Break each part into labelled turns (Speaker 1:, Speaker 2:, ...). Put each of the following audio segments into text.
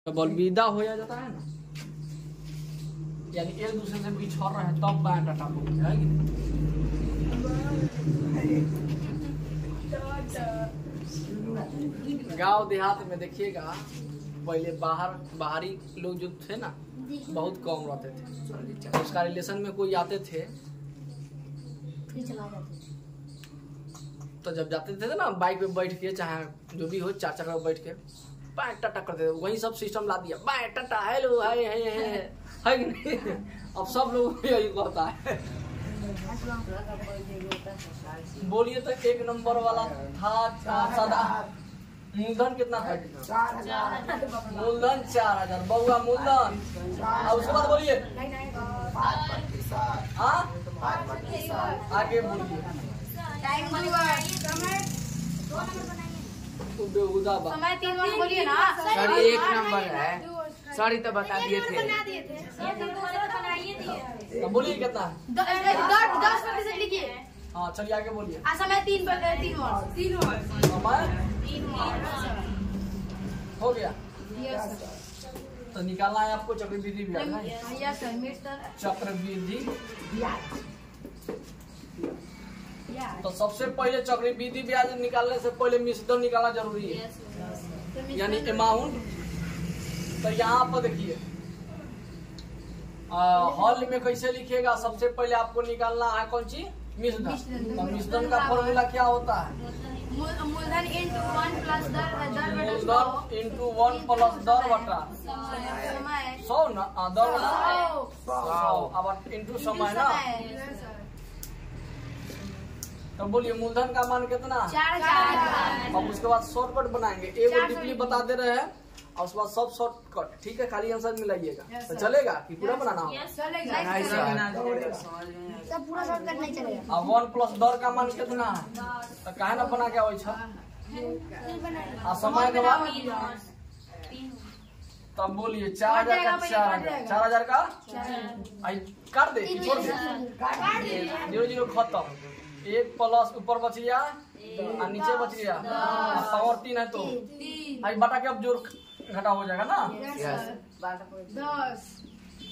Speaker 1: जब अलविदा हो जाता है ना, यानी एक दूसरे से बिछड़ रहे हैं तब बायों डाटा हो है कि नहीं। गांव देहात में देखिएगा पहले बाहरी लोग जो थे ना बहुत कम रहते थे, उसका रिलेशन में कोई आते थे तो जब जाते थे ना बाइक पे बैठ के, चाहे जो भी हो चार चक्कर बैठ के बाय टाटा करते थे, वही सब सिस्टम ला दिया बाय टाटा हेलो है कि नहीं। अब सब लोग यही कहता है। बोलिए तो एक नंबर वाला था सदा मूलधन कितना था? 4000। मूलधन 4000 बउआ मूलधन। अब उसके बाद बोलिए आगे बोलिए
Speaker 2: समय 3 बोलिए ना
Speaker 3: सर, 1 नंबर है। सॉरी तो बता दिए थे।
Speaker 1: तो बोलिए कितना?
Speaker 2: 10% लिखिए।
Speaker 1: हाँ चलिए आगे बोलिए।
Speaker 2: समय 3
Speaker 1: समय हो गया तो निकालना है आपको चक्रवृद्धि ब्याज ना। चक्रवृद्धि तो सबसे पहले चक्रवृद्धि ब्याज निकालने से पहले मिश्रधन निकालना जरूरी है, यानी अमाउंट। तो यहाँ पर देखिए हॉल में कैसे लिखिएगा, सबसे पहले आपको निकालना है कौन सी? मिश्रधन। तो मिश्रधन का फॉर्मूला क्या होता है?
Speaker 2: मूलधन इंटू 1 प्लस दर
Speaker 1: मूलधन इंटू 1 प्लस दर बटा 100 ना, दर 100 अब इंटू समय ना। तो बोलिए मूलधन का मान कितना?
Speaker 2: 4000।
Speaker 1: अब उसके बाद शॉर्टकट बनाएंगे, एक डिप्ली बता दे रहे हैं और उसके बाद सब शॉर्टकट, ठीक है? खाली आंसर मिलाइएगा तो चलेगा कि पूरा बनाना होगा?
Speaker 2: सब पूरा शॉर्टकट नहीं चलेगा।
Speaker 1: अब 1 प्लस दर का मान कितना है तो काहे ना बना के आवे छ आ समय के बाद तब बोलिए 4000 का 4000 का आई काट दे, छोड़ दे 0 खत्म। 1 प्लस ऊपर बच गया और नीचे बच गया, पावर 3 है तो आई बटा के अब जोड़ घटा हो जाएगा ना।
Speaker 2: 10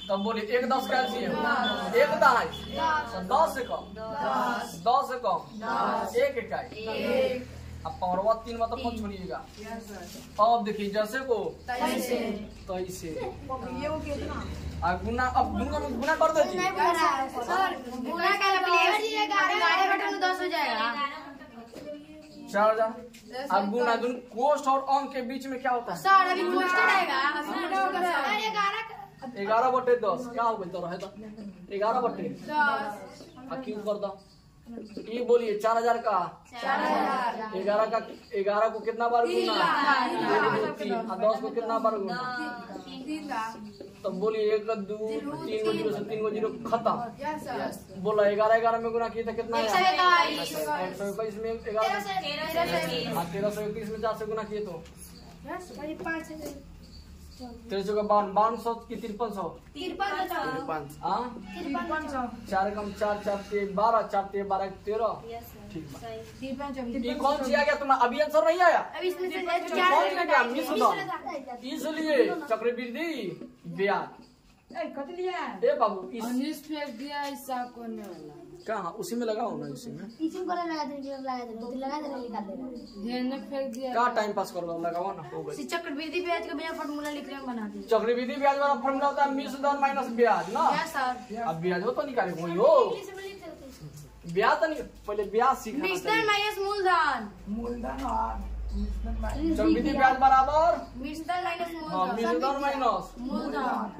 Speaker 1: तब बोलिए 1 10 का एलसीएम 1 दहाई 10 से कम 10 से कम 1 इकाई। अब पावर 3 मतलब कौन छोड़िएगा। अब देखिए जैसे को तैसे गुना, अब गुना कर दे।
Speaker 2: गुना का 10 हो जाएगा
Speaker 1: 4000। अब गुना कोष्ठ और अंक के बीच में क्या होता है?
Speaker 2: सर अभी क्वेश्चन आएगा।
Speaker 1: 11/10 क्या हो गई तो रहे तो 11/10 क्यों कर दो ये बोलिए 4000 का 11 को कितना बार गुना? 10 को कितना बार गुना? तो बोलिए 1 2 3 को 0 से 3 को 0 खत्म। बोला 11 में गुना किया था कितना? 121 में 1321 में 4 से गुना किए तो 1300 का 5200 की 5300 हाँ 4 कम 4 4 3 12 4 3 12 13 ठीक है। कौन सी आ गया तुम्हारा? अभी आंसर नहीं आया, कौन सी गया? मिश्रधन। इसलिए चक्रवृद्धि ब्याज ए बाबू कहाँ उसी में लगाओ ना, उसी में क्या टाइम पास करो, लगाओ ना हो गई।
Speaker 2: चक्रवृद्धि ब्याज का बिना फॉर्मूला लिख रहे बना दी।
Speaker 1: चक्रवृद्धि ब्याज वाला फॉर्मूला होता है मिश्रधन माइनस ब्याज ना। अब ब्याज हो तो निकाले कोई हो ब्याज तो नहीं, पहले ब्याज सीखना
Speaker 2: मिश्रधन माइनस मूलधन।
Speaker 1: चक्रवृद्धि ब्याज बराबर
Speaker 2: मिश्रधन माइनस
Speaker 1: मिश्रधन माइनस
Speaker 2: मूलधन।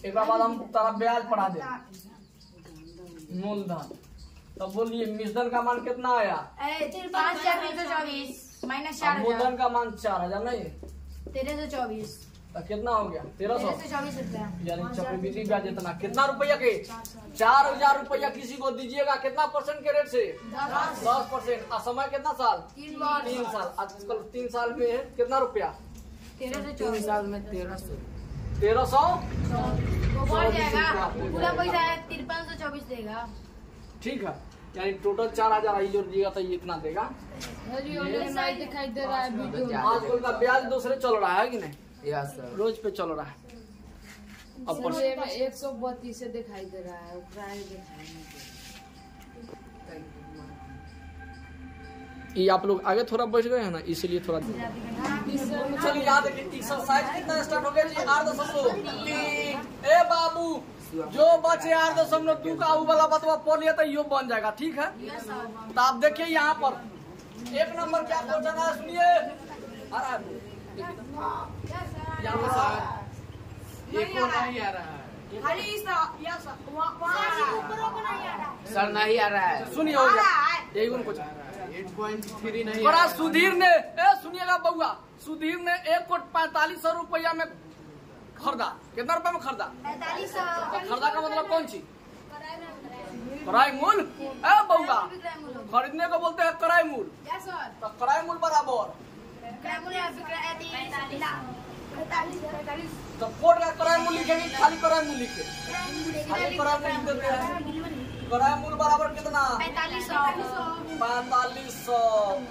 Speaker 1: एक बाद हम तारा ब्याज पढ़ा दे मूलधन। तब बोलिए मिश्रधन का मान कितना आया?
Speaker 2: 5324 माइनस 4000।
Speaker 1: मूलधन का मान 4000 नहीं
Speaker 2: 1324
Speaker 1: तो कितना हो गया?
Speaker 2: 1324 रुपया।
Speaker 1: यानी चक्रवृद्धि ब्याज इतना कितना रुपया के? 4000 रुपया किसी को दीजिएगा कितना परसेंट के रेट से? 10%। और समय कितना साल? 3 साल। आजकल 3 साल में कितना रुपया?
Speaker 2: 1324
Speaker 3: साल में 1300
Speaker 2: बढ़ जाएगा पूरा पैसा 5324 देगा।
Speaker 1: ठीक है। यानी टोटल 4000 ही जोड़ दिएगा तो ये इतना देगा।
Speaker 2: दिखाई दे रहा है वीडियो।
Speaker 1: आजकल का ब्याज दूसरे चल रहा है कि नहीं?
Speaker 3: Yes sir.
Speaker 1: रोज पे चल रहा है। अब
Speaker 2: 132 से दिखाई दे रहा है।
Speaker 1: ये आप लोग आगे थोड़ा बढ़ गए हैं ना, इसलिए थोड़ा चलिए याद है कि एक्सरसाइज कितना स्टार्ट हो गया जी? 8.3। ए बाबू जो बचे 8.2 का ऊ वाला बतवा पढ़ लिया तो यो बन जाएगा, ठीक है? तो आप देखिए यहाँ पर 1 नंबर क्या क्वेश्चन है, सुनिए। यहाँ पर
Speaker 3: नहीं आ रहा है सर, नहीं आ रहा है।
Speaker 1: सुनिए हो गया यही कुछ
Speaker 3: 8.3 नहीं।
Speaker 1: बड़ा सुधीर ने सुनिएगा बउआ, सुधीर ने 1,45,00,000 रुपया में खरीदा। कितना रुपए में खरीदा? 4500। खरीदा का मतलब कौन सी? किराए मूल। बउआ खरीदने को बोलते हैं किराए मूल। तो किराए मूल बराबर तो कोर्ट का किराए मूल लिखेंगे, खाली किराए मूल लिखे, खाली किराए मूल लिख देते हैं। किराए मूल बराबर कितना? 4500।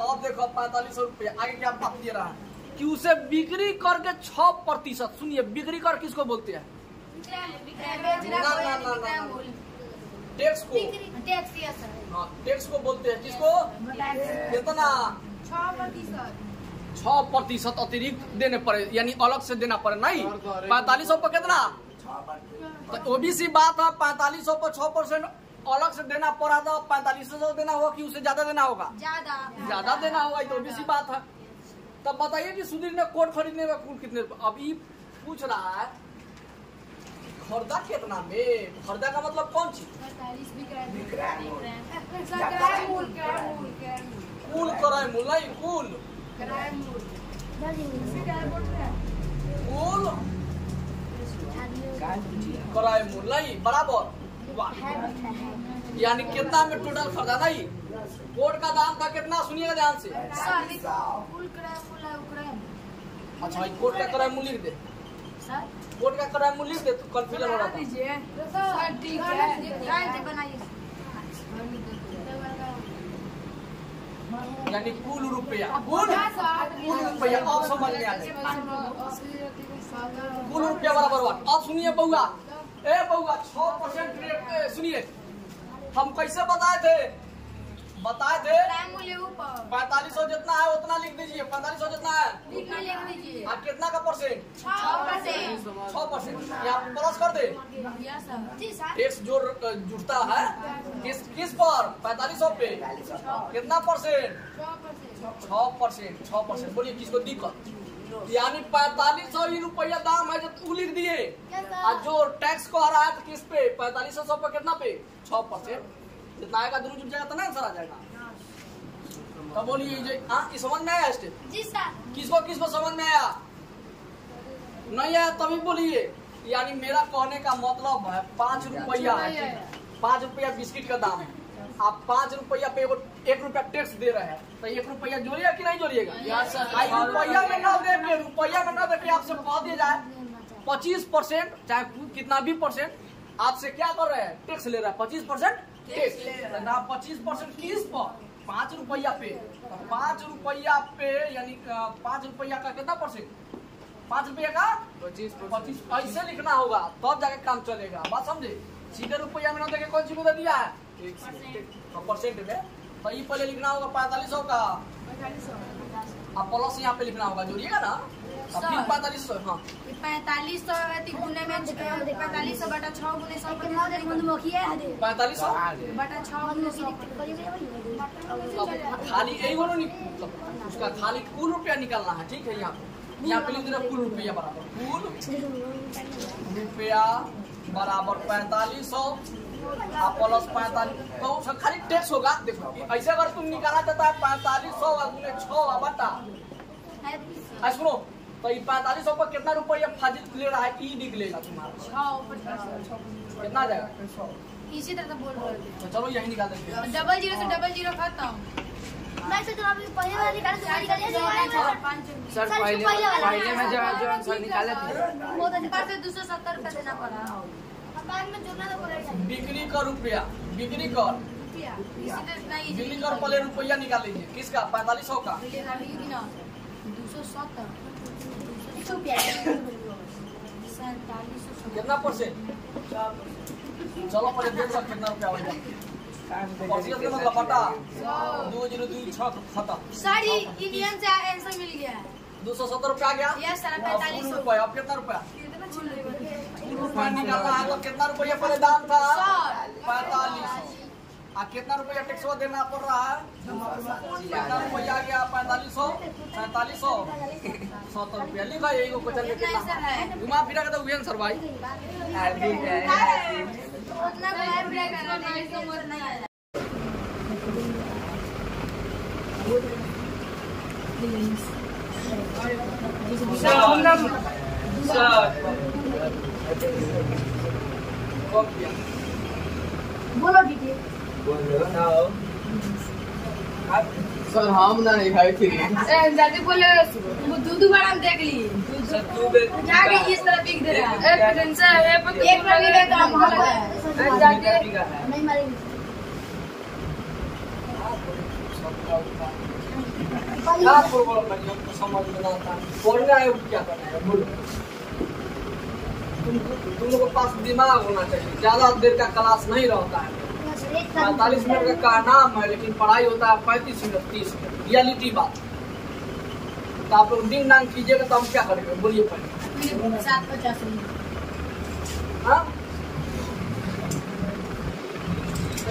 Speaker 1: अब देखो 4500 रुपया। आगे क्या बात दे रहा है कि उसे बिक्री कर के 6%। सुनिए बिक्री कर किसको बोलते हैं? टैक्स को। हाँ टैक्स को बोलते हैं। किसको? कितना? 6% अतिरिक्त देने पड़े, यानी अलग से देना पड़े। नहीं 4500 पर कितना? तो ओबीसी बात है, 4500 पर 6% अलग से देना पड़ा था। 4500 देना होगा कि उससे ज्यादा देना होगा? ज्यादा देना होगा, तो ओबीसी बात है। तब बताइए कि सुधीर ने कोट खरीदने में कुल कितने? अब ये पूछ रहा है खरीदा कितना में? खरीदा का मतलब कौन सी? कुल किराए मूल नहीं, कुल किराए मूल नहीं बराबर। यानी कितना में टोटल खरीदा? नहीं कोट का दाम था कितना? सुनिएगा ध्यान से। अच्छा कोट का किराया मूल्य लिख दे, कोट का किराया मूल्य लिख दे, तो कंफ्यूजन हो रहा था। यानी कुल रुपया, कुल रुपया। अब समझ में आ गया कुल रुपया बराबर हुआ। अब सुनिए बउआ, ए बउआ 6% रेट। सुनिए हम कैसे बताए थे? 4500 जितना है उतना लिख दीजिए। 4500 जितना है आप कितना का परसेंट? 6%। यहाँ प्लस कर दे। टैक्स जो जुड़ता है किस पर? 4500 पे कितना परसेंट? 6%। बोलिए किसको दिक्कत? यानी 4500 रुपया दाम है जो तू लिख दिए, और जो टैक्स को आ रहा है तो किस पे? 4500 पे कितना पे? 6%। जितना आएगा दोनों जुट जाएगा तो ना आंसर आ जाएगा। तो बोलिए हाँ समझ में आया स्टेप? किसको समझ में आया? नहीं आया तभी बोलिए। यानी मेरा कहने का मतलब है 5 रुपया है, 5 रुपया बिस्किट का दाम है। आप 5 रुपया पे 1 रुपया टैक्स दे रहे हैं, तो 1 रुपया जोड़िएगा कि नहीं जोड़िएगा? रुपया में ना देके आपसे कह दिया जाए 25%, चाहे कितना भी परसेंट आपसे क्या कर रहे हैं? टैक्स ले रहा है। 25% टैक्स ना 25% किस पर? 5 रुपया पे। तो 5 रुपया पे यानी 5 रुपया का कितना परसेंट? 5 रुपया का 25 ऐसे लिखना होगा तब जाके काम चलेगा। बात समझे? सीधे रुपया में ना देके कौन सी को दे दिया है? परसेंट में। तो ये पहले लिखना होगा 4500 का, अब प्लस यहाँ पे लिखना होगा, जोड़िएगा ना। अब फिर 4500। हाँ
Speaker 2: 4500 गुने में 4500 बटा 6 गुने 100
Speaker 1: 4500
Speaker 2: बटा 6 गुने 100।
Speaker 1: खाली यही बोलो नहीं, उसका खाली कुल रुपया निकालना है। ठीक है, यहाँ पे लिख देना कुल रुपया बराबर कुल रुपया बराबर 4500 प्लस 45। तो उसका खाली टैक्स होगा। देखो ऐसे अगर तुम निकाला जाता है 4500 गुने 6 बटा, सुनो तो ये 4500 पर कितना रुपया फाजिल ले रहा है? ई निकलेगा तुम्हारा कितना आ जाएगा?
Speaker 2: इसी तरह बोल रहे थे।
Speaker 1: तो चलो यही निकाल देंगे।
Speaker 2: 00 से 00 खत्म। मैं तो अभी पहले वाला निकाल
Speaker 3: सर पहले में जो आंसर निकाले थे
Speaker 2: वो तो 270 रुपया देना पड़ा। बाद में जोड़ना तो पड़ेगा।
Speaker 1: बिक्री का रुपया, बिक्री कर
Speaker 2: रुपया नहीं
Speaker 1: जल्दी कर पहले रुपया निकाल लीजिए। किसका? 4500 का।
Speaker 2: 270
Speaker 1: कितना परसेंट? चलो पहले देख लो कितना रुपया हो जाए। मतलब पटा 2026 खत्म।
Speaker 2: सारी इंडियन से आंसर मिल गया।
Speaker 1: 270 रुपया आ गया।
Speaker 2: यस सर 4500
Speaker 1: रुपया। अब कितना रुपया? निकालना है तो कितना रुपया पहले दाम था? 4500। कितना रुपया टैक्स देना पड़ रहा है? कितना रुपया आ गया? 4500 4700 70 रुपया। लिखा यही को क्वेश्चन में कितना घुमा फिरा के तो हुए सर भाई।
Speaker 2: उतना नहीं समझ नहीं आया। बोलो दीदी।
Speaker 3: सर हम ना नहीं खाई थी।
Speaker 2: जाके बोले वो दूध बार हम देख ली जाके इस तरह बिक दे रहा है। एक बार भी तो हम लगा जाके नहीं मारेंगे।
Speaker 1: समझ में ना आता। पढ़ना है क्या करना है बोलो। तुम लोगों के पास दिमाग होना चाहिए। ज्यादा देर का क्लास नहीं रहता है। 45 मिनट का नाम है लेकिन पढ़ाई होता है 35 मिनट 30 मिनट। रियलिटी बात। तो आप लोग दिन नाम कीजिएगा तो हम क्या करेंगे बोलिए पहले।
Speaker 2: 750
Speaker 1: हाँ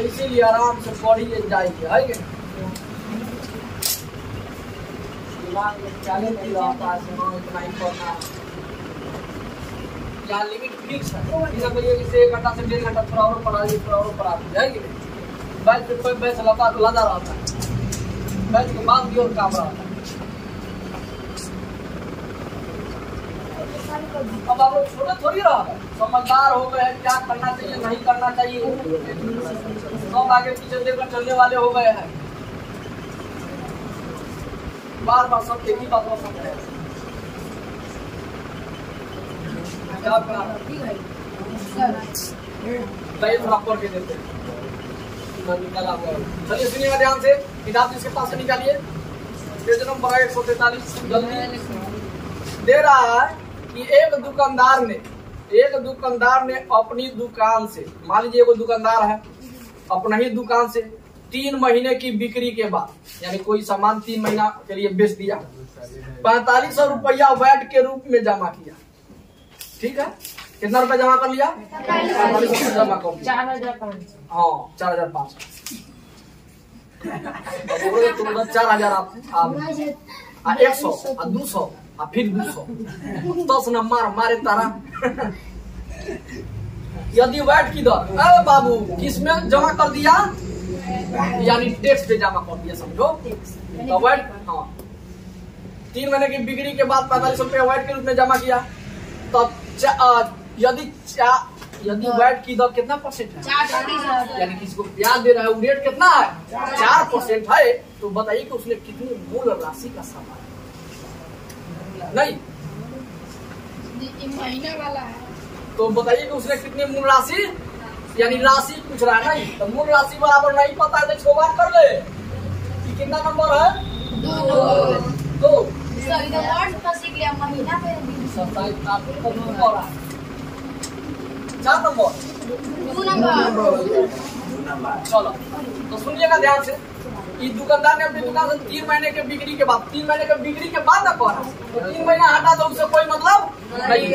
Speaker 1: इसीलिए आराम से पढ़िए जाइए है कि दिमाग में ख्याल नहीं रहता है इतना ही पढ़ना। यहाँ लिमिट फिक्स है। ऐसा करिए कि 1 घंटा से 1.5 घंटा थोड़ा और पढ़ा लीजिए थोड़ा और पढ़ा दीजिए। बैच पे कोई बैच लगा रहता है। बैच के बाद भी और काम रहता है। अब आप लोग छोटे थोड़ी रह गए। समझदार हो गए। क्या करना चाहिए नहीं करना चाहिए सब आगे पीछे देखकर चलने वाले हो गए हैं। बार बार सब एक ही बात हो सकते हैं। थोड़ा पढ़ के देते हैं। निकाला हुआ है। चलिए सुनिएगा ध्यान से। किताब जिसके पास से निकालिए। पेज नंबर 143 जल्दी दे रहा है कि एक दुकानदार ने अपनी दुकान से, मान लीजिए एगो दुकानदार है अपना ही दुकान से 3 महीने की बिक्री के बाद यानी कोई सामान 3 महीना के लिए बेच दिया 4500 रुपया वैट के रूप में जमा किया। ठीक है कितना रुपया जमा कर लिया? 4500 जमा कर लिया।
Speaker 2: 4005।
Speaker 1: हाँ 4005। 4000 आप 100 200 फिर 200 10 नंबर मारे तारा। यदि वैट की दर अरे बाबू किसमें जमा कर दिया यानी टैक्स पे जमा कर दिया समझो। तो वैट हाँ 3 महीने की बिक्री के बाद 4500 रुपया वैट के रूप में जमा किया। तब यदि वैट की दर कितना परसेंट है?
Speaker 2: 4%
Speaker 1: यानी किसी को ब्याज दे रहा है वो रेट कितना है? 4% है। तो बताइए कि उसने कितनी मूल राशि का सामान नहीं
Speaker 2: महीने वाला है।
Speaker 1: तो बताइए कि उसने कितनी मूल राशि यानी राशि पूछ रहा है। नहीं तो मूल राशि बराबर नहीं पता है तो इसको बात कर ले कि कितना नंबर है? 2
Speaker 2: सर इधर वर्ड का सीख लिया महीना पे
Speaker 1: 27 नंबर 4 नंबर
Speaker 2: 2 नंबर।
Speaker 1: चलो तो सुनिएगा ध्यान से। इस दुकानदार ने अपनी दुकान से 3 महीने के बिक्री के बाद 3 महीने के बिक्री के बाद ना कहा तो 3 महीना हटा तो उससे कोई मतलब नहीं।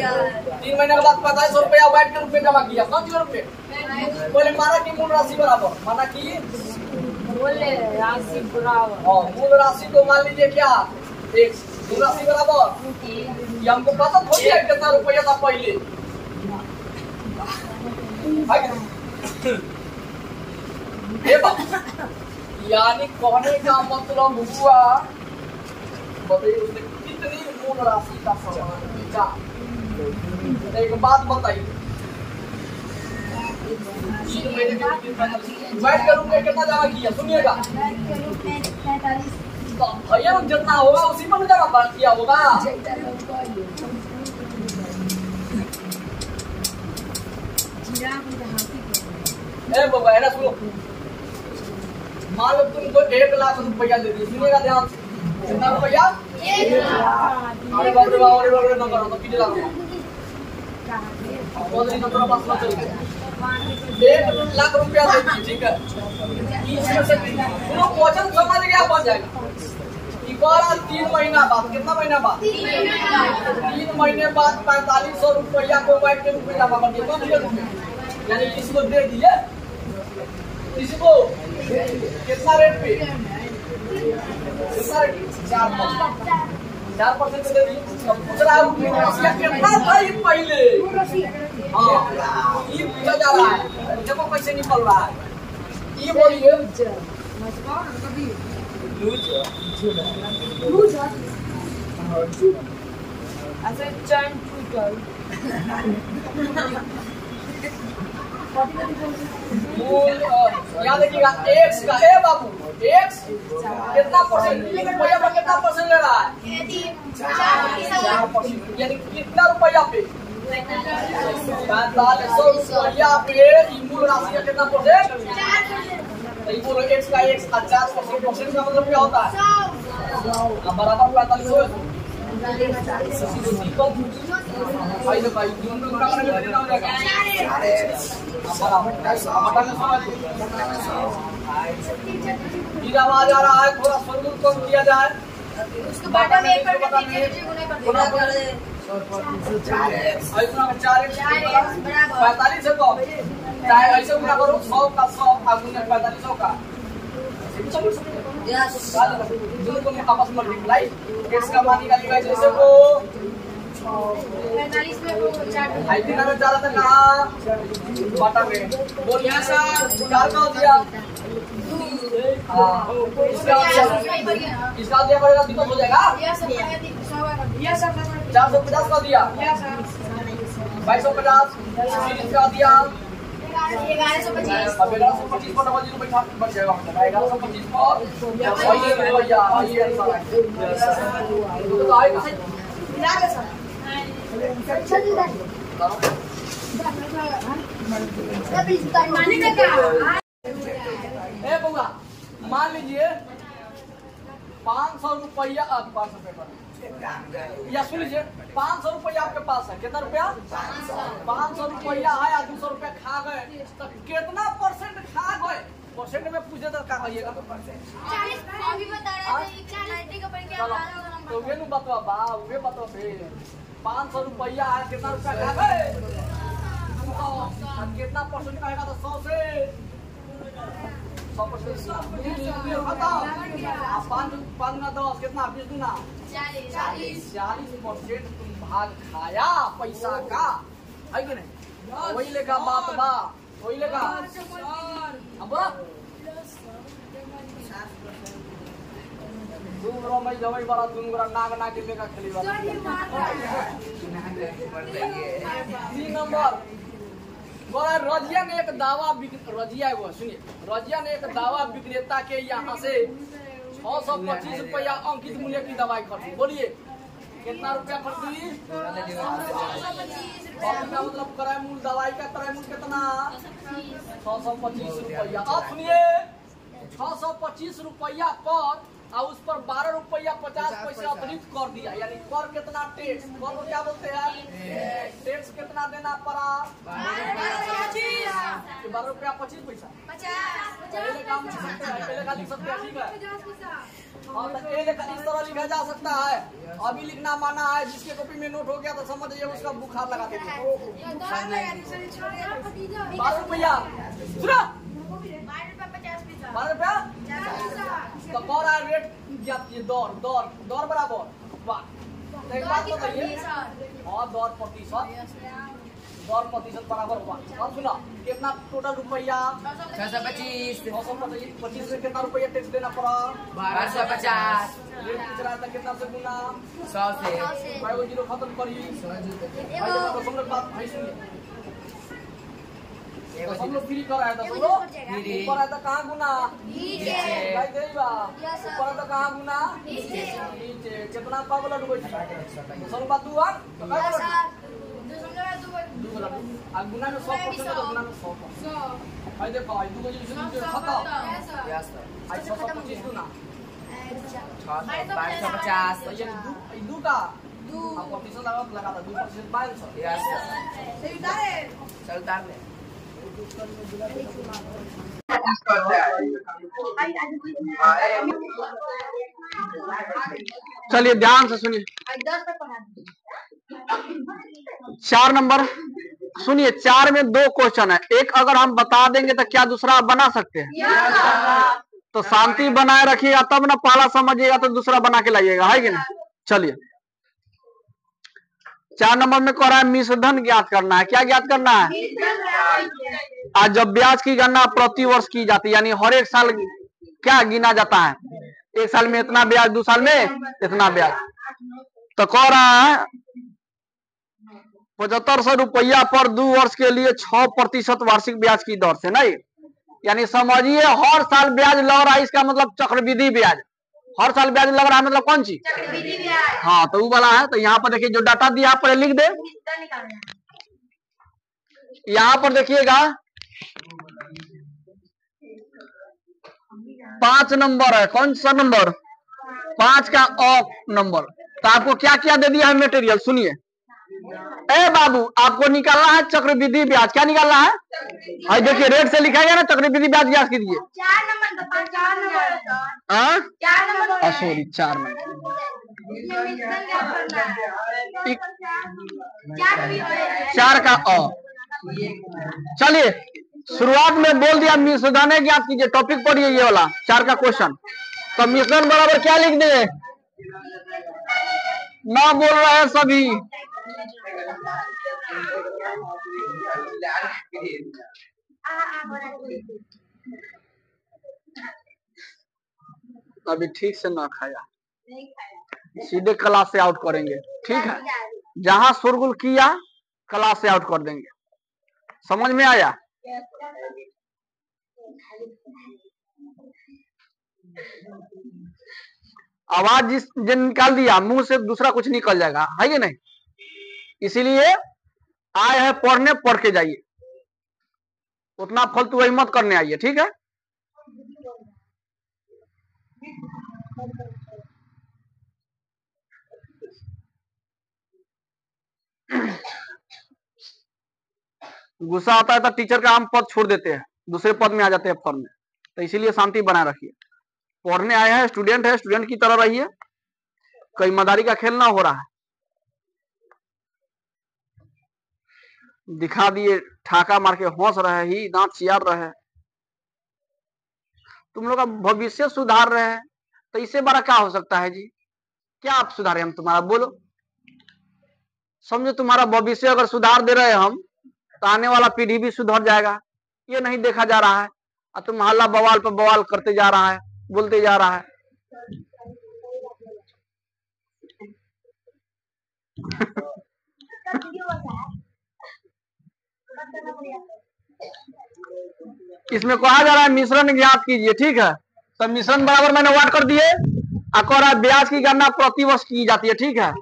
Speaker 1: 3 महीने के बाद 4500 रुपया वैट के रूप में जमा किया। कौन सी रूप में? बोले माना की मूल राशि बराबर माना की
Speaker 2: बोले राशि बराबर
Speaker 1: मूल राशि को मान लीजिए क्या एक मूल राशि बराबर ये हमको पता थोड़ी है कितना रुपया था पहले। यानी कहने का मतलब हुआ बताइए उसने कितनी मूल राशि का सामान बेचा। एक बात बताइए 3 महीने के वैट के रूप में कितना जमा किया? सुनिएगा तो भैया जितना होगा उसी पर जमा किया होगा। ए बाबा है ना सुनो मान लो तुमको 1 लाख रुपया दे दी, सुनिएगा ध्यान से, कितना रुपया? 1 लाख। अरे बाप रे नंबर तो कितने लाख? बहुत नंबर पास में चल गया। 1 लाख रुपया दे दी, ठीक है। इसमें से वो वजन समझ गया बन जाएगा। एक और 3 महीना बाद, कितना महीना बाद? 3 महीने बाद 4500 रुपया को बैंक के रूप में जमा कर दिया, यानी इसको दे दिए, इसको कितना रेट पे? कितना रेट? 4% दे दी। पूछ रहा है कितना था ये पहले? हाँ, ये पूछा जा रहा है, देखो कैसे निकल रहा है। ये बोलिए यहाँ देखिएगा एक्स का, ए बाबू एक्स कितना परसेंट, रुपया पर कितना परसेंट ले रहा है? 4%, यानी कितना रुपया पे? 4500 रुपया पे मूल राशि का कितना परसेंट? बोलो एक्स का एक्स 50% का मतलब क्या होता है? बराबर 4500 आवाज आ रहा है, थोड़ा स्वरूप कम किया जाए। 4500 को चाहे ऐसे गुना करो, 100 का 100 गुना 4500 का, दोनों को आपस में मल्टीप्लाई, एक्स का मान निकालिएगा जैसे को 45 में वो 4 में जा रहा था कहाँ? बाटा में। बोल यहाँ से 4 का दिया, इसका दिया पड़ेगा, दिक्कत हो जाएगा। 450 का दिया, 2250 का दिया, 1125 पर डबल 0 बैठा बच जाएगा, 1125 पर भैया ये आंसर है। तो आएगा ए बउआ, मान लीजिए 500 रुपया, 500 पेपर या सुन लीजिए 500 रुपया आपके पास है, कितना रुपया? 500 रुपया है, 200 रुपया खा गए, तो कितना परसेंट खा गए? परसेंट में पूछे तो क्या कहिएगा? 40 तो वे बतवा बा, वे बतवा फिर 500 रुपया है, कितना रुपया खा गए? कितना परसेंट कहेगा? तो 100 से 100% 5 ना 10 कितना? 20 दूना 40% तुम भाग खाया पैसा का, है कि नहीं? वही लेखा बात बा, वही लेखा। अब दूसरा मैं जवाई बड़ा दूसरा नाग नाग के लेखा खेली वाला। 3 नंबर बोला, रजिया ने एक दावा, रजिया वो सुनिए, रजिया ने एक दावा विक्रेता के यहाँ से 625 रुपया अंकित मूल्य की दवाई खरीदी। बोलिए कितना रुपया खरीदी? मतलब क्रय मूल्य दवाई का क्रय मूल्य कितना? 625 रुपया। अब सुनिए 625 रुपया पर और उस पर 12 रुपया 50 पैसे अतिरिक्त कर दिया, यानी कर कितना? टैक्स। कर को क्या बोलते हैं? टैक्स कितना देना पड़ा? 12 रुपया 25 पैसा। पहले काम लिख सकते हैं, पहले का लिख सकते हैं, ठीक है। हाँ तो इस तरह लिखा जा सकता है, अभी लिखना माना है, जिसके कॉपी में नोट हो गया तो समझिए उसका बुखार लगा देंगे। 12 रुपया 12 रुपया तो कौन है रेट? ये दौर दौर दौर बराबर वाह, एक बात बताइए। हाँ दौर प्रतिशत बराबर हुआ। अब सुना कितना टोटल रुपया?
Speaker 3: 625
Speaker 1: 25 में कितना रुपया टैक्स देना पड़ा?
Speaker 3: 1250।
Speaker 1: रेट पूछ रहा था कितना से गुना?
Speaker 3: 100 से।
Speaker 1: भाई वो जीरो खत्म करिए। सब लोग बात भाई सुनिए, सब लोग फ्री कर रहा था, सब लोग ऊपर आया था कहाँ गुना? नीचे। ऊपर आया था कहाँ गुना? नीचे। कितना का बोला? 2 सब बात 2 गुना में 100% तो गुना में 100%। भाई देखो आई 2 बजे खत्म।
Speaker 3: Yes sir.
Speaker 1: आई 625 दूना
Speaker 3: 650
Speaker 1: ये दू का आप प्रतिशत लगा था 2% 2200।
Speaker 3: Yes sir. चल उतार ले।
Speaker 4: चलिए ध्यान से सुनिए। 4 नंबर सुनिए। 4 में 2 क्वेश्चन है। एक अगर हम बता देंगे तो क्या दूसरा बना सकते हैं? तो शांति बनाए रखिएगा तब ना पहला समझिएगा तो दूसरा बना के लाइएगा, है कि नहीं? चलिए 4 नंबर में कह रहा है मिश्रधन ज्ञात करना है। क्या ज्ञात करना है? आज जब ब्याज की गणना प्रति वर्ष की जाती है, यानी हर एक साल क्या गिना जाता है, एक साल में इतना ब्याज, 2 साल में इतना ब्याज। तो कह रहा है 7500 रुपया पर 2 वर्ष के लिए 6% वार्षिक ब्याज की दर से, नहीं यानी समझिए हर साल ब्याज लग रहा है। इसका मतलब चक्रवृद्धि ब्याज, हर साल ब्याज लग रहा है, मतलब कौन चीज? हाँ तो वो वाला है। तो यहाँ पर देखिए जो डाटा दिया पर लिख दे। यहाँ पर देखिएगा 5 नंबर है। कौन सा नंबर? 5 का ऑफ नंबर। तो आपको क्या क्या दे दिया है मटेरियल, सुनिए। ए बाबू आपको निकालना है चक्रवृद्धि ब्याज। क्या निकालना है? भाई देखिए रेट से लिखा गया ना चक्रवृद्धि ब्याज ज्ञात कीजिए।
Speaker 2: 4 नंबर
Speaker 4: सॉरी 4 नंबर। 4 का अ। चलिए शुरुआत में बोल दिया मिश्रधन ज्ञात कीजिए। टॉपिक पढ़िए ये वाला 4 का क्वेश्चन। तो मिश्रण बराबर क्या लिख दे? ना बोल रहे हैं सभी। अभी ठीक से ना खाया, सीधे क्लास से आउट करेंगे, ठीक है? जहां शोरगुल किया क्लास से आउट कर देंगे। समझ में आया? आवाज जिस निकाल दिया मुंह से दूसरा कुछ निकल जाएगा, है कि नहीं? इसीलिए आए हैं पढ़ने, पढ़ के जाइए। उतना फालतू वही मत करने आइए, ठीक है? गुस्सा आता है तो टीचर का हम पद छोड़ देते हैं, दूसरे पद में आ जाते हैं फॉर्म में। तो इसीलिए शांति बनाए रखिए। पढ़ने आए हैं, स्टूडेंट है, स्टूडेंट की तरह रहिए। कई मदारी का खेल ना हो रहा है। दिखा दिए ठाका मार के हंस रहे ही, दांत चियार रहे। तुम लोग का भविष्य सुधार रहे हैं तो इससे बड़ा क्या हो सकता है जी? क्या आप सुधारे हम तुम्हारा? बोलो। समझो तुम्हारा भविष्य अगर सुधार दे रहे हम तो आने वाला पीढ़ी भी सुधर जाएगा। ये नहीं देखा जा रहा है और तुम हल्ला बवाल पर बवाल करते जा रहा है, बोलते जा रहा है। इसमें कहा जा रहा है मिश्रण ज्ञात कीजिए, ठीक है? तो मिश्रण बराबर मैंने वाट कर दिए। और ब्याज की गणना प्रति वर्ष की जाती है, ठीक है?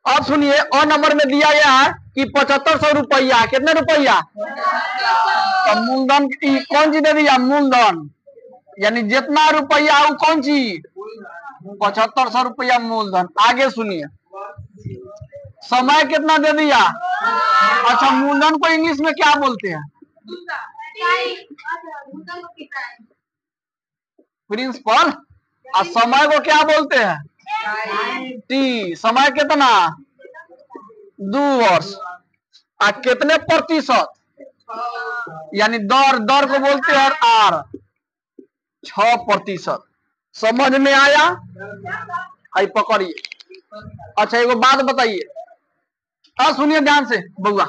Speaker 4: अब सुनिए और नंबर में दिया गया है कि 7500 रुपया। कितने रुपया? तो मूलधन कौन सी दे दिया? मूलधन, यानी जितना रुपया वो कौन सी? 7500 रुपया मूलधन। आगे सुनिए समय कितना दे दिया? अच्छा मूलधन को इंग्लिश में क्या बोलते हैं? प्रिंसिपल। और समय को क्या बोलते हैं? टी। समय कितना? 2 वर्ष। और कितने प्रतिशत? यानी दर, दर को बोलते हैं आर। 6%। समझ में आया? आई पकड़िए। अच्छा एगो बात बताइए, अब सुनिए ध्यान से बउआ।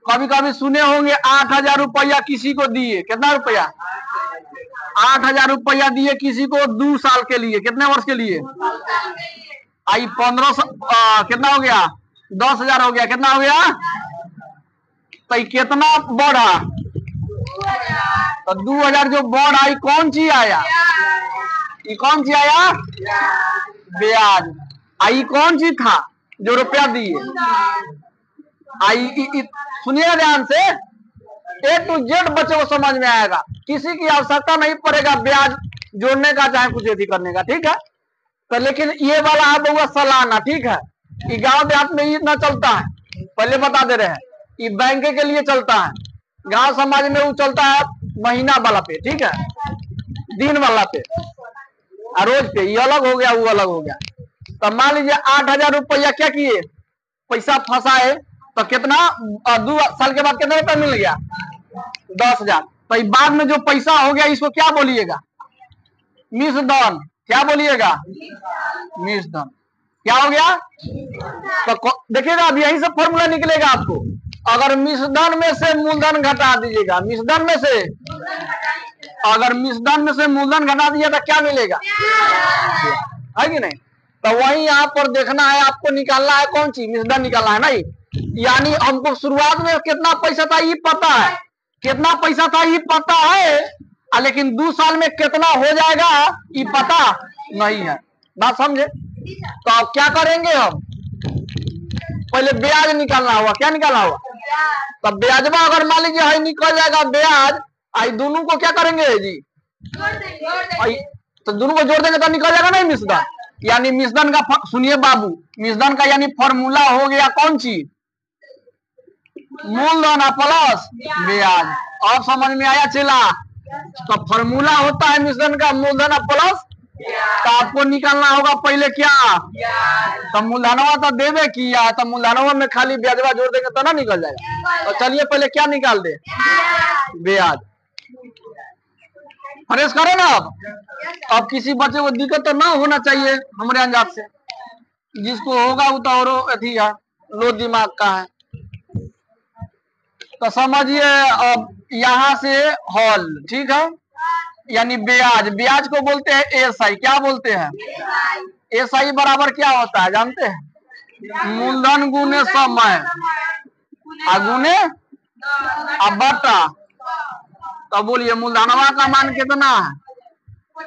Speaker 4: कभी कभी सुने होंगे 8000 रुपया किसी को दिए। कितना रुपया? 8000 रुपया दिए किसी को 2 साल के लिए। कितने वर्ष के लिए? आई 1500 कितना हो गया? 10,000 हो गया। कितना हो गया? तो कितना बढ़ा? तो 2000 जो बढ़ आई कौन सी आया? ये कौन सी आया? ब्याज। आई कौन सी था जो रुपया दिए? सुनिएगा ध्यान से, A to Z बच्चे को समझ में आएगा, किसी की आवश्यकता नहीं पड़ेगा ब्याज जोड़ने का चाहे कुछ यदि करने का, ठीक है। तो लेकिन ये वाला है बहुआ सालाना, ठीक है। ये गांव देहात में ही इतना चलता है, पहले बता दे रहे हैं। ये बैंक के लिए चलता है, गांव समाज में वो चलता है महीना वाला पे, ठीक है, दिन वाला पे, रोज पे। ये अलग हो गया, वो अलग हो गया। तो मान लीजिए 8,000 रुपया क्या किए, पैसा फंसाए, तो कितना 2 साल के बाद कितना रुपया मिल गया, 10,000। तो बाद में जो पैसा हो गया इसको क्या बोलिएगा, मिसधन। क्या बोलिएगा, मिसधन। क्या हो गया, तो देखिएगा अब यहीं से फॉर्मूला निकलेगा आपको। अगर मिसधन में से मूलधन घटा दीजिएगा, मिसधन में से, अगर मिसधन में से मूलधन घटा दीजिए तो क्या मिलेगा, है कि नहीं। तो वही यहाँ पर देखना है आपको, निकालना है कौन सी, मिसधन निकालना है नहीं। यानी हमको शुरुआत में कितना पैसा था ये पता है, कितना पैसा था ये पता है, लेकिन 2 साल में कितना हो जाएगा ये पता नहीं है। बात समझे। तो अब क्या करेंगे, हम पहले ब्याज निकालना होगा। क्या निकालना होगा, तब ब्याजवा अगर मान लीजिए है निकल जाएगा ब्याज, आई दोनों को क्या करेंगे जी, तो दोनों को जोड़ देंगे तो निकल जाएगा नहीं मिसधन। यानी मिसधन का, सुनिए बाबू, मिसधन का यानी फॉर्मूला हो गया कौन सी, मूलधन प्लस ब्याज। और समझ में आया चला। तो फॉर्मूला होता है मिसधन का मूलधन प्लस, तो आपको निकालना होगा पहले क्या, तो मूलधनवा तो देवे किया, तो मूलधनवा में खाली ब्याजवा जोड़ देंगे तो ना निकल जाएगा। तो चलिए पहले क्या निकाल दे, ब्याज। फ्रेश करो ना। अब किसी बच्चे को दिक्कत तो ना होना चाहिए हमारे अंदाज से, जिसको होगा वो तो और अथी है, लो दिमाग का है। तो समझिए अब यहाँ से हॉल, ठीक है, यानी ब्याज, ब्याज को बोलते हैं एसआई। क्या बोलते हैं, एसआई बराबर क्या होता है जानते हैं, मूलधन गुने समय गुने बटा। तो बोलिए मूलधनवा का मान कितना है,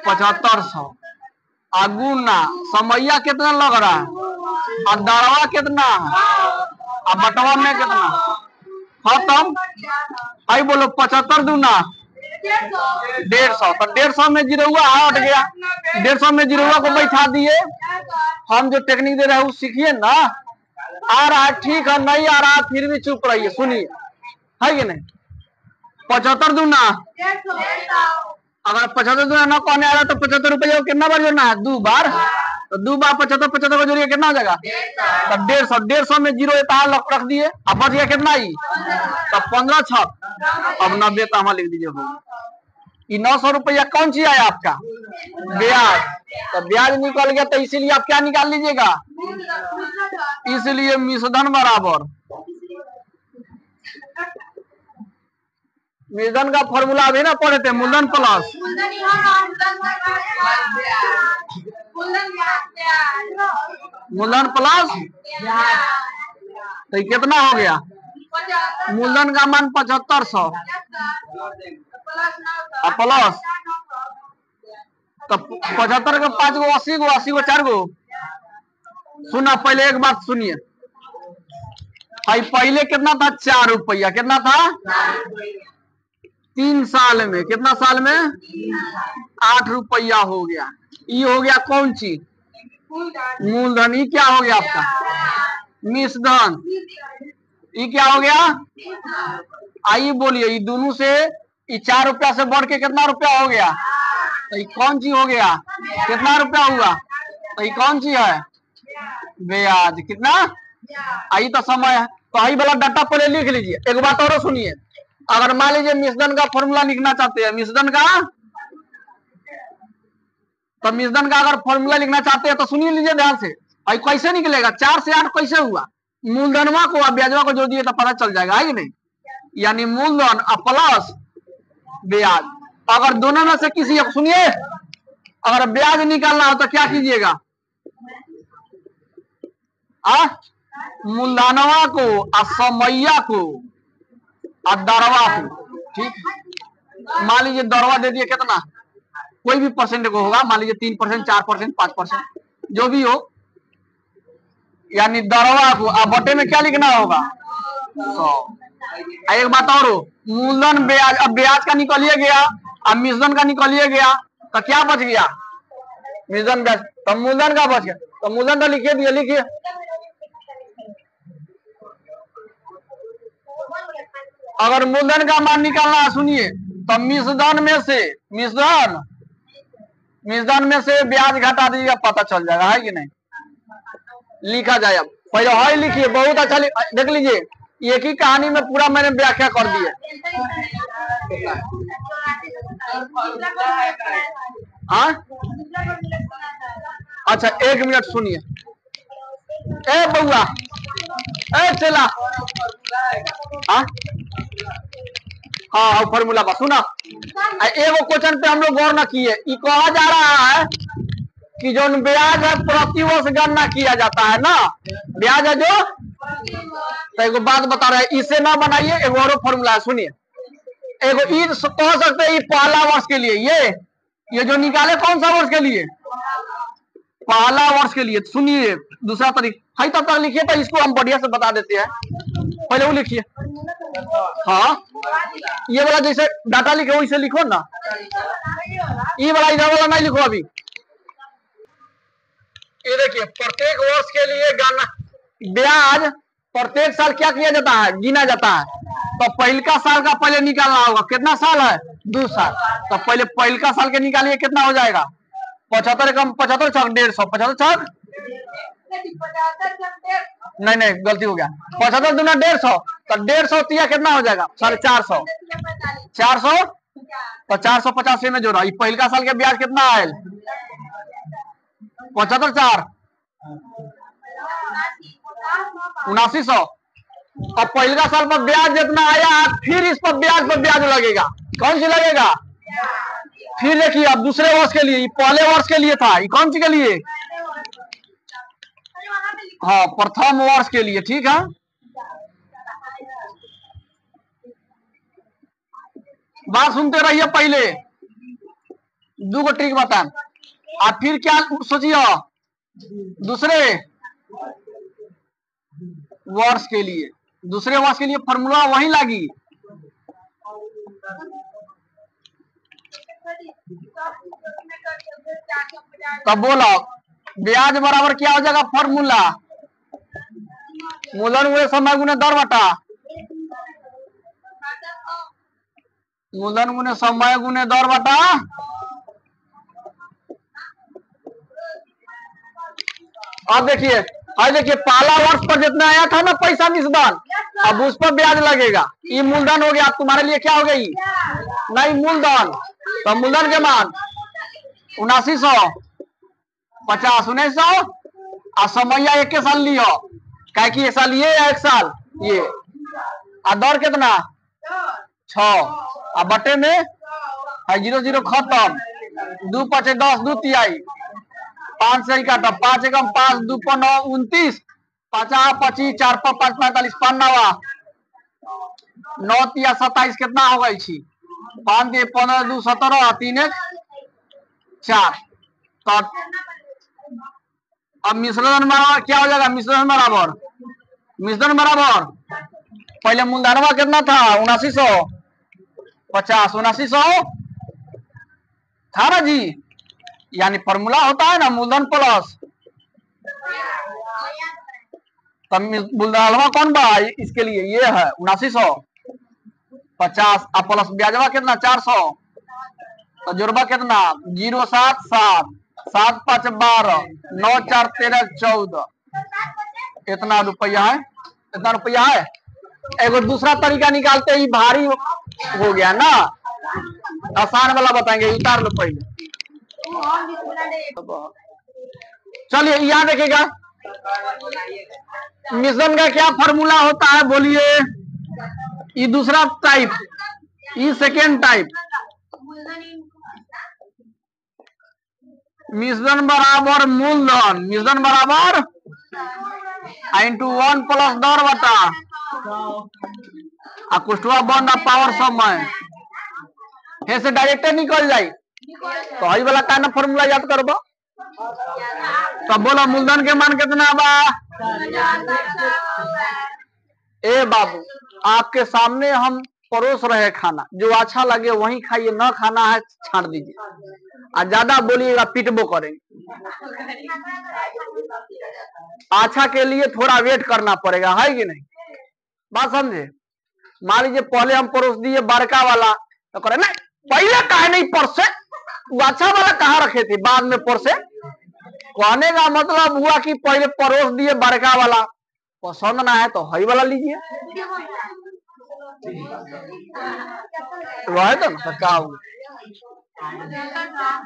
Speaker 4: 7500, गुना समैया कितना लग रहा है, और दरवा कितना है, और बटवा में कितना, खत्म। आई बोलो 75 दूना 150। तो 150 में जीरोवा हट गया, 150 में जीरोवा को बैठा दिए। हम जो टेक्निक दे रहे हैं वो सीखिए ना। आ रहा है ठीक है, नहीं आ रहा है फिर भी चुप रहिए, सुनिए, है कि नहीं। 75 दूना, अगर 75 दूना ना कहने आ रहा तो 75 रुपया कितना बार जोड़ना है, 2 बार। तो 2 बार 75 को जोड़िए कितना हो जाएगा, तो 150। 150 में जीरो रख दिए, अब बच गया कितना ही, तो 15 छक। अब 90 तो हम लिख दीजिए। ये 900 रुपया कौन सी आया आपका, ब्याज। तो ब्याज निकल गया, तो इसीलिए आप क्या निकाल लीजिएगा, इसलिए मिसधन बराबर, मिसधन का फॉर्मूला अभी ना पढ़े थे, मूलधन प्लस मूलधन प्लस। तो कितना हो गया, मूलधन का मान 7500 प्लस, तो 75 के 5 गो 80 गो, 80 गो 4 गो। सुना पहले एक बात सुनिए, भाई पहले कितना था, 4 रुपया। कितना था, 3 साल में, कितना साल में, 8 रुपया हो गया। ये हो गया कौन सी, मूलधन। ये क्या हो गया आपका, मिसधन। ये क्या हो गया, आइए बोलिए, ये दोनों से, ये 4 रुपया से बढ़ के कितना रुपया हो गया, तो ये कौन सी हो गया, कितना रुपया हुआ, तो ये कौन सी है, ब्याज। कितना, आई तो समय है। तो आई वाला डाटा पहले लिख लीजिए। एक बात और सुनिए, अगर मान लीजिए मिसधन का फॉर्मूला लिखना चाहते हैं, मिसधन का, तो मिसधन का अगर फॉर्मूला लिखना चाहते हैं तो सुनिए लीजिए ध्यान से। भाई कैसे निकलेगा, 4 से 8 कैसे हुआ, मूलधनवा को और ब्याजवा को जोड़ दिए तो पता चल जाएगा, है कि नहीं। यानी मूलधन प्लस ब्याज। अगर दोनों में से किसी, सुनिए, अगर ब्याज निकालना हो तो क्या कीजिएगा, मूलधनवा को और समैया को और दरवा को, ठीक। मान लीजिए दरवा दे दिए कितना, कोई भी परसेंट को होगा, मान लीजिए 3%, 4%, 5%, जो भी हो। यानी दरवा को, अब बटे में क्या लिखना होगा, 100। एक बात और, मूलधन ब्याज, अब ब्याज का निकलिए गया, अब मिश्रण का निकलिए गया, तो क्या बच गया? मिश्रण ब्याज। तो मूलधन का बच गया, तो मूलधन तो लिखिए दिए, लिखिए। अगर मूलधन का मान निकालना है, सुनिए, तो मिश्रण में से ब्याज घटा दीजिएगा, पता चल जाएगा, है कि नहीं? लिखा जाए। अब पहले है लिखिए, बहुत अच्छा देख लीजिए, एक ही कहानी में पूरा मैंने व्याख्या कर दी है। अच्छा 1 मिनट सुनिए। ए बउआ, ए चला, हाँ फॉर्मूला बस सुना। एगो क्वेश्चन पे हम लोग गौर न किए, कहा जा रहा है कि जो ब्याज है प्रति वर्ष गणना किया जाता है ना, ब्याज है जो, तो एगो बात बता रहे हैं, इसे ना बनाइए, एगो और फॉर्मूला है, सुनिए। एगो कह सकते हैं पहला वर्ष के लिए, ये जो निकाले कौन सा वर्ष के लिए? पहला वर्ष के लिए। सुनिए दूसरा तरीका है, तब तक लिखिए, तो इसको हम बढ़िया से बता देते हैं। पहले वो लिखिए, हाँ ये वाला जैसे डाटा लिखे वैसे लिखो ना, ये वाला इधर वाला नहीं लिखो अभी। ये देखिए, प्रत्येक वर्ष के लिए गणना ब्याज प्रत्येक साल क्या किया जाता है? गिना जाता है। तो पहलका साल का पहले निकालना होगा, कितना साल है? 2 साल। तो पहले पहलका साल के निकालिए, कितना हो जाएगा? 75 कम 75 छक 150, 75 छक नहीं गलती हो गया, 75 दूना 150, तो 150 तिया कितना हो जाएगा? 450, 400, तो 485 में जोड़ा। पहलका साल के ब्याज कितना आयल? 75 4 7900। अब पहलका साल पर ब्याज जितना आया, फिर इस पर ब्याज लगेगा। कौन सी लगेगा? फिर देखिए, अब दूसरे वर्ष के लिए, पहले वर्ष के लिए था, ये कौन सी के लिए? हाँ प्रथम वर्ष के लिए, ठीक है। बात सुनते रहिए, पहले 2 ट्रिक बता, आप फिर क्या सोचिए? दूसरे वर्ष के लिए, फॉर्मूला वही लगी। तब बोलो ब्याज बराबर क्या हो जाएगा? फॉर्मूला मूलधन गुणे समय गुणे दर बटा, मूलधन गुणे समय गुणे दर बटा। अब देखिए, पहला वर्ष पर जितना आया था ना पैसा मिश्रण, अब उस पर ब्याज लगेगा। ये मूलधन हो गया, तुम्हारे लिए क्या हो गई? नहीं मूलधन। तो मूलधन के मान 7950, 1900, और समैया 1 के साल लियो, क्या कि 1 साल ये या 1 साल ये, और दर कितना? 6, और बटे में 0 खत्म, 2 5 10, 2 तिहाई, 5 से काटा, 5 एकम 5, 2 9 29, 5 25, 4 5 45, 5 9 9 तिया 27, कितना हो गई छी? 5 दिए 15, 2 17, 3 1 4। तो अब मिश्रण बराबर क्या हो जाएगा? मिश्रण बराबर पहले मूलधनवा कितना था? 7950, 7900 था ना जी, यानी फॉर्मूला होता है ना मूलधन प्लस, तब मूलधनवा कौन बा? इसके लिए ये है 7950, और प्लस ब्याजवा कितना? 400, तो जोड़वा कितना? 0 7 7 7 5 12 9 4 13 14, इतना रुपया है, इतना रुपया है। एगो दूसरा तरीका निकालते ही भारी हो गया ना, आसान वाला बताएंगे, उतार लो पहले। चलिए यहाँ देखिएगा, मिश्रण का क्या फॉर्मूला होता है बोलिए? ये दूसरा टाइप, ये सेकेंड टाइप। मिश्रण बराबर मूलधन, मिश्रण बराबर इंटू 1 प्लस दर बटा कुष्टवा बंद पावर समय, हे से डायरेक्ट निकल जाए। तो हई वाला का ना फॉर्मूला याद करबो। तो बोलो मूलधन के मान कितना बा? ए बाबू, आपके सामने हम परोस रहे खाना, जो अच्छा लगे वही खाइए, न खाना है छाड़ दीजिए, और ज्यादा बोलिएगा पिटबो करेंगे। अच्छा के लिए थोड़ा वेट करना पड़ेगा, है कि नहीं? बात समझे? मान लीजिए पहले हम परोस दिए बड़का वाला, तो करे नहीं पहले काहे नहीं परसे, वो अच्छा वाला कहाँ रखे थे बाद में परसे। कहने का मतलब हुआ कि पहले परोस दिए बड़का वाला, पसंद ना है तो हई वाला लीजिए, रहे तो ना क्या होगा।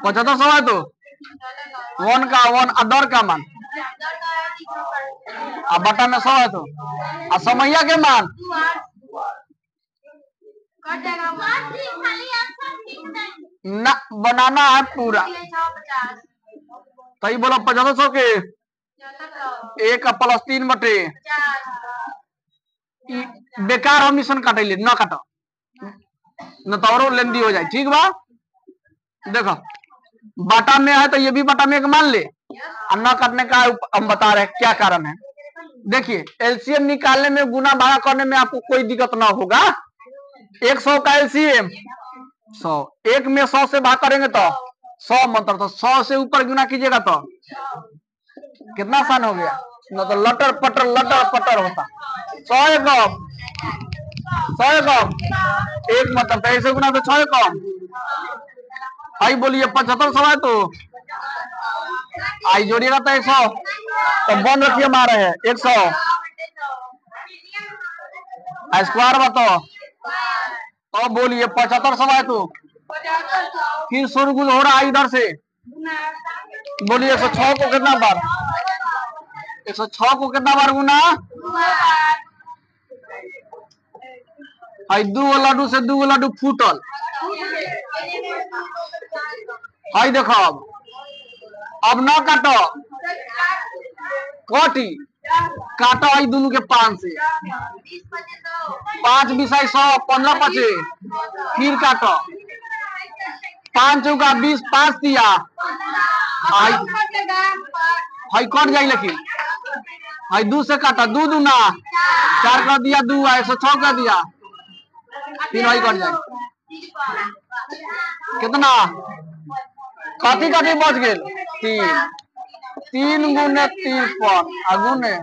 Speaker 4: 75 है तो वन का वन अदर का मान, अब बटा में 100 है तो समैया के मान ना बनाना है पूरा। तो बोलो 75 के 1 प्लस 3 बटे बेकार हम मिशन काटे ले ना काटो न तो और लेंदी हो जाए। ठीक बा, देखो बाटा में है तो ये भी बाटा में एक मान ले, और न काटने का हम बता रहे क्या कारण है। देखिए एलसीएम निकालने में, गुना भागा करने में आपको कोई दिक्कत ना होगा। 100 का एलसीएम 100, 1 में 100 से भाग करेंगे तो 100 मतलब, तो 100 से ऊपर गुना कीजिएगा तो कितना आसान हो गया ना, तो लटर पटर होता 100 एकम 1 मतलब तो ऐसे गुना तो 6 एकम। आई बोलिए 75 सौ है तो आई जोड़िएगा तो 100, तो बंद रखिए मारे हैं 100 स्क्वायर बताओ। अब बोलिए 75 सौ है तो फिर 100 गुण हो रहा है इधर से, बोलिए 106 को कितना बार, 106 को कितना बार गुना, आई 2 लड्डू से 2 लड्डू फूटल। आई देखो अब ना काटो, कटी काटो आई दोनों के 5 से 5 विषय 100 15 पचे, फिर काटो 5 चौका 20 5 दिया हाई कट जाए, लेकिन हाई 2 से काटा 2 दूना 4 कर दिया 2 106 कर दिया, फिर हाई कट जाए कितना कथी कथी बच गए 3 गुने 53 अगुने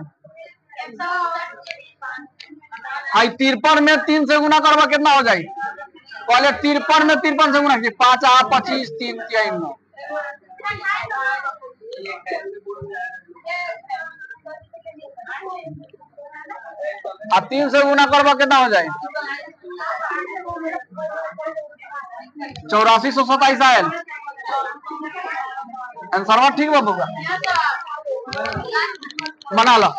Speaker 4: आई 53 में 3 से गुना करवा कितना हो जाए, पहले 53 में 53 से गुना कीजिए 5 आ 25 3 3 9 अब 3 से गुना करवा कितना हो जाए 8427 आयल। आंसर ठीक बाबू का बना लो।